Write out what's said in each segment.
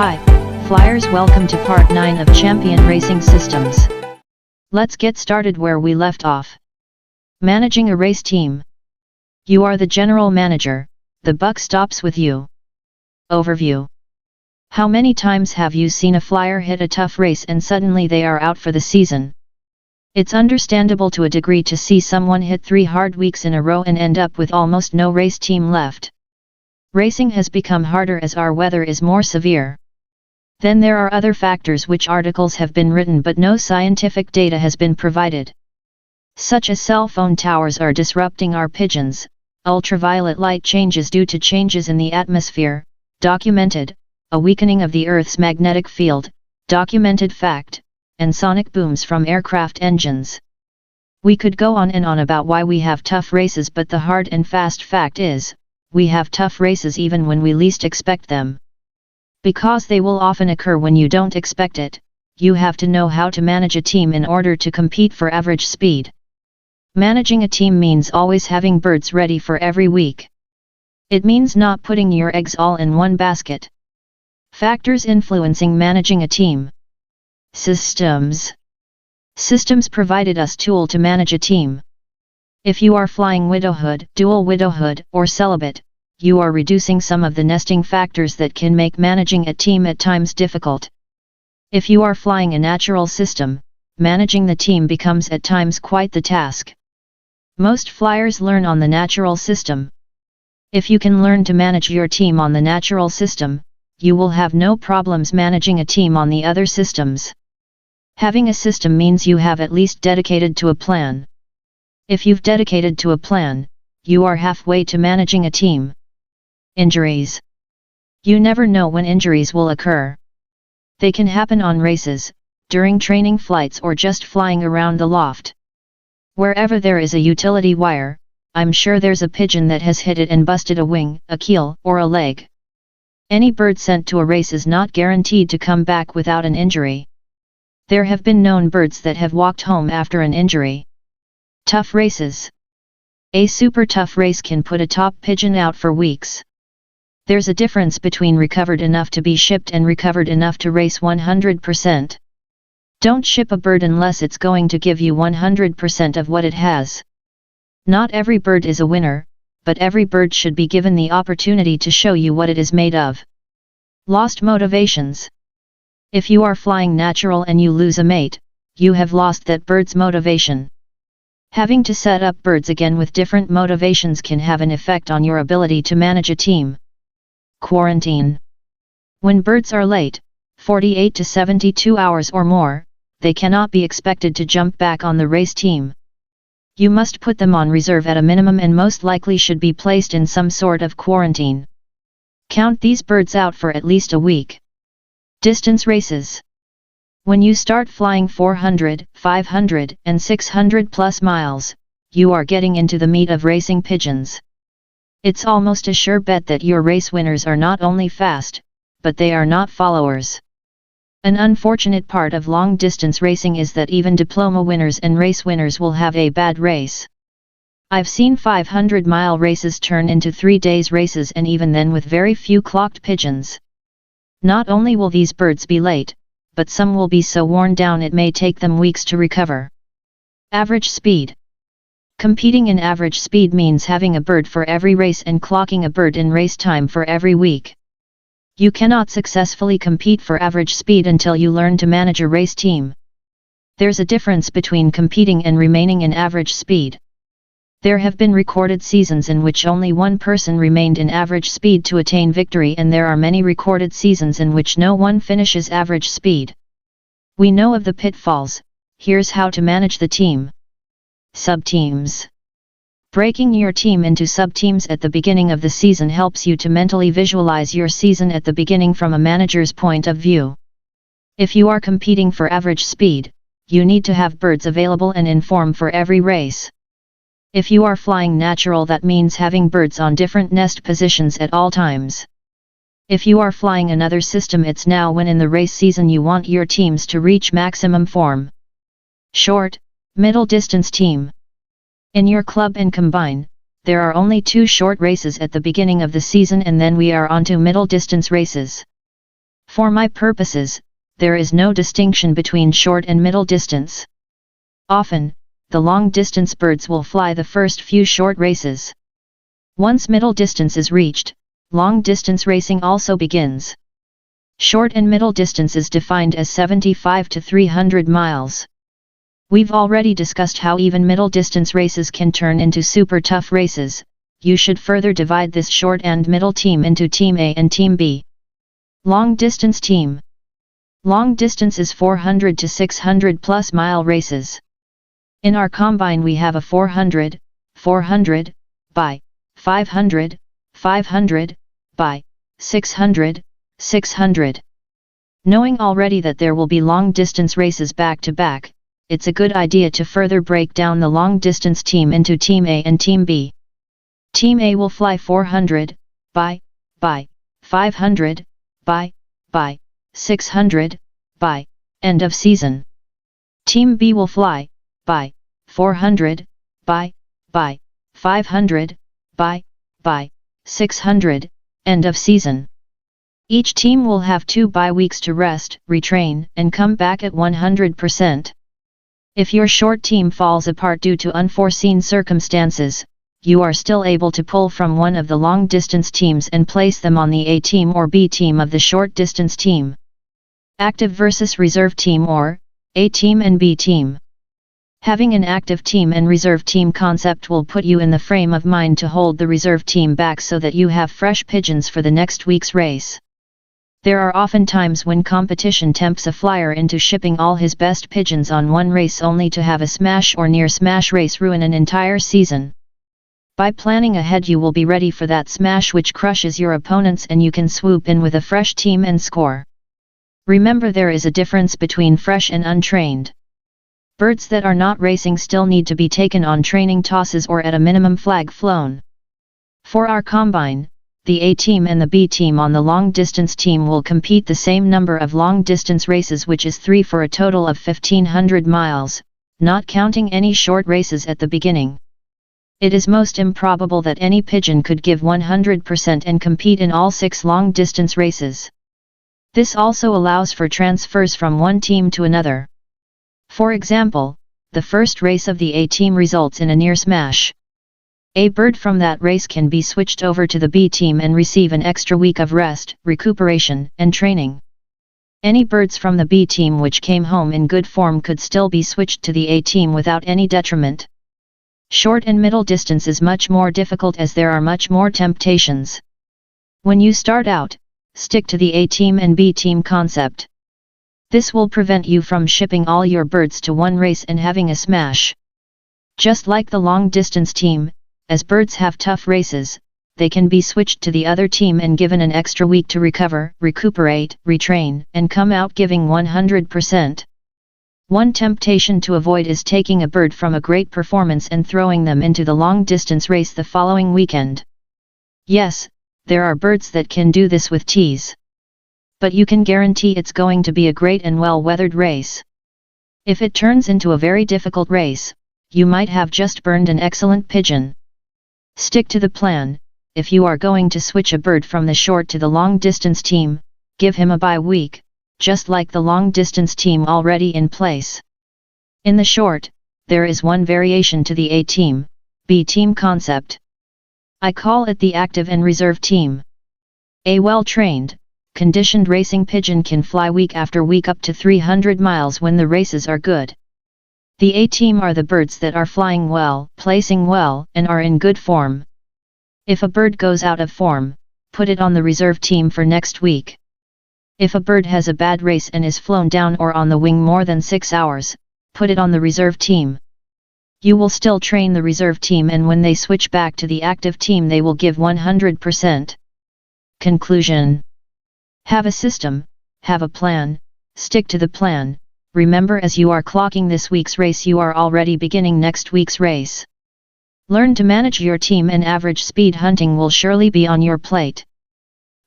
Hi, Flyers, welcome to part 9 of Champion Racing Systems. Let's get started where we left off. Managing a race team. You are the general manager, the buck stops with you. Overview. How many times have you seen a flyer hit a tough race and suddenly they are out for the season? It's understandable to a degree to see someone hit 3 hard weeks in a row and end up with almost no race team left. Racing has become harder as our weather is more severe. Then there are other factors which articles have been written but no scientific data has been provided. Such as cell phone towers are disrupting our pigeons, ultraviolet light changes due to changes in the atmosphere, documented, a weakening of the Earth's magnetic field, documented fact, and sonic booms from aircraft engines. We could go on and on about why we have tough races, but the hard and fast fact is, we have tough races even when we least expect them. Because they will often occur when you don't expect it, you have to know how to manage a team in order to compete for average speed. Managing a team means always having birds ready for every week. It means not putting your eggs all in one basket. Factors influencing managing a team. Systems. Systems provided us tool to manage a team. If you are flying widowhood, dual widowhood, or celibate, you are reducing some of the nesting factors that can make managing a team at times difficult. If you are flying a natural system, managing the team becomes at times quite the task. Most flyers learn on the natural system. If you can learn to manage your team on the natural system, you will have no problems managing a team on the other systems. Having a system means you have at least dedicated to a plan. If you've dedicated to a plan, you are halfway to managing a team. Injuries. You never know when injuries will occur. They can happen on races, during training flights, or just flying around the loft. Wherever there is a utility wire, I'm sure there's a pigeon that has hit it and busted a wing, a keel, or a leg. Any bird sent to a race is not guaranteed to come back without an injury. There have been known birds that have walked home after an injury. Tough races. A super tough race can put a top pigeon out for weeks. There's a difference between recovered enough to be shipped and recovered enough to race 100%. Don't ship a bird unless it's going to give you 100% of what it has. Not every bird is a winner, but every bird should be given the opportunity to show you what it is made of. Lost motivations. If you are flying natural and you lose a mate, you have lost that bird's motivation. Having to set up birds again with different motivations can have an effect on your ability to manage a team. Quarantine. When birds are late, 48 to 72 hours or more, they cannot be expected to jump back on the race team. You must put them on reserve at a minimum and most likely should be placed in some sort of quarantine. Count these birds out for at least a week. Distance races. When you start flying 400, 500, and 600 plus miles, you are getting into the meat of racing pigeons. It's almost a sure bet that your race winners are not only fast, but they are not followers. An unfortunate part of long-distance racing is that even diploma winners and race winners will have a bad race. I've seen 500-mile races turn into 3 days races, and even then with very few clocked pigeons. Not only will these birds be late, but some will be so worn down it may take them weeks to recover. Average speed. Competing in average speed means having a bird for every race and clocking a bird in race time for every week. You cannot successfully compete for average speed until you learn to manage a race team. There's a difference between competing and remaining in average speed. There have been recorded seasons in which only one person remained in average speed to attain victory, and there are many recorded seasons in which no one finishes average speed. We know of the pitfalls. Here's how to manage the team. Sub-teams. Breaking your team into sub-teams at the beginning of the season helps you to mentally visualize your season at the beginning from a manager's point of view. If you are competing for average speed, you need to have birds available and in form for every race. If you are flying natural, that means having birds on different nest positions at all times. If you are flying another system, it's now when in the race season you want your teams to reach maximum form. Short, middle distance team. In your club and combine, there are only 2 short races at the beginning of the season, and then we are on to middle distance races. For my purposes, there is no distinction between short and middle distance. Often, the long-distance birds will fly the first few short races. Once middle distance is reached, long-distance racing also begins. Short and middle distance is defined as 75 to 300 miles. We've already discussed how even middle distance races can turn into super tough races. You should further divide this short and middle team into Team A and Team B. Long distance team. Long distance is 400 to 600 plus mile races. In our combine we have a 400, 400, by 500, 500, by 600, 600. Knowing already that there will be long distance races back to back, it's a good idea to further break down the long distance team into Team A and Team B. Team A will fly 400, by 500, by 600, by end of season. Team B will fly, by 400, by 500, by 600, end of season. Each team will have 2 bye weeks to rest, retrain, and come back at 100%. If your short team falls apart due to unforeseen circumstances, you are still able to pull from one of the long-distance teams and place them on the A team or B team of the short-distance team. Active versus reserve team or A team and B team. Having an active team and reserve team concept will put you in the frame of mind to hold the reserve team back so that you have fresh pigeons for the next week's race. There are often times when competition tempts a flyer into shipping all his best pigeons on one race only to have a smash or near smash race ruin an entire season. By planning ahead you will be ready for that smash which crushes your opponents and you can swoop in with a fresh team and score. Remember there is a difference between fresh and untrained. Birds that are not racing still need to be taken on training tosses or at a minimum flag flown. For our combine, the A team and the B team on the long distance team will compete the same number of long distance races, which is 3 for a total of 1500 miles, not counting any short races at the beginning. It is most improbable that any pigeon could give 100% and compete in all 6 long distance races. This also allows for transfers from one team to another. For example, the first race of the A team results in a near smash. A bird from that race can be switched over to the B team and receive an extra week of rest, recuperation, and training. Any birds from the B team which came home in good form could still be switched to the A team without any detriment. Short and middle distance is much more difficult as there are much more temptations. When you start out, stick to the A team and B team concept. This will prevent you from shipping all your birds to one race and having a smash. Just like the long distance team, as birds have tough races, they can be switched to the other team and given an extra week to recover, recuperate, retrain, and come out giving 100%. One temptation to avoid is taking a bird from a great performance and throwing them into the long-distance race the following weekend. Yes, there are birds that can do this with tease. But you can guarantee it's going to be a great and well-weathered race. If it turns into a very difficult race, you might have just burned an excellent pigeon. Stick to the plan. If you are going to switch a bird from the short to the long-distance team, give him a bye week, just like the long-distance team already in place. In the short, there is one variation to the A team, B team concept. I call it the active and reserve team. A well-trained, conditioned racing pigeon can fly week after week up to 300 miles when the races are good. The A team are the birds that are flying well, placing well, and are in good form. If a bird goes out of form, put it on the reserve team for next week. If a bird has a bad race and is flown down or on the wing more than 6 hours, put it on the reserve team. You will still train the reserve team, and when they switch back to the active team they will give 100%. Conclusion: have a system, have a plan, stick to the plan. Remember, as you are clocking this week's race you are already beginning next week's race. Learn to manage your team and average speed hunting will surely be on your plate.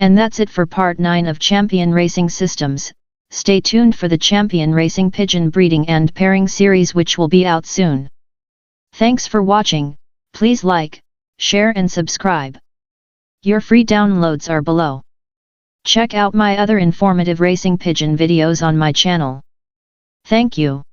And that's it for part 9 of Champion Racing Systems. Stay tuned for the Champion Racing Pigeon Breeding and Pairing series, which will be out soon. Thanks for watching. Please like, share and subscribe. Your free downloads are below. Check out my other informative racing pigeon videos on my channel. Thank you.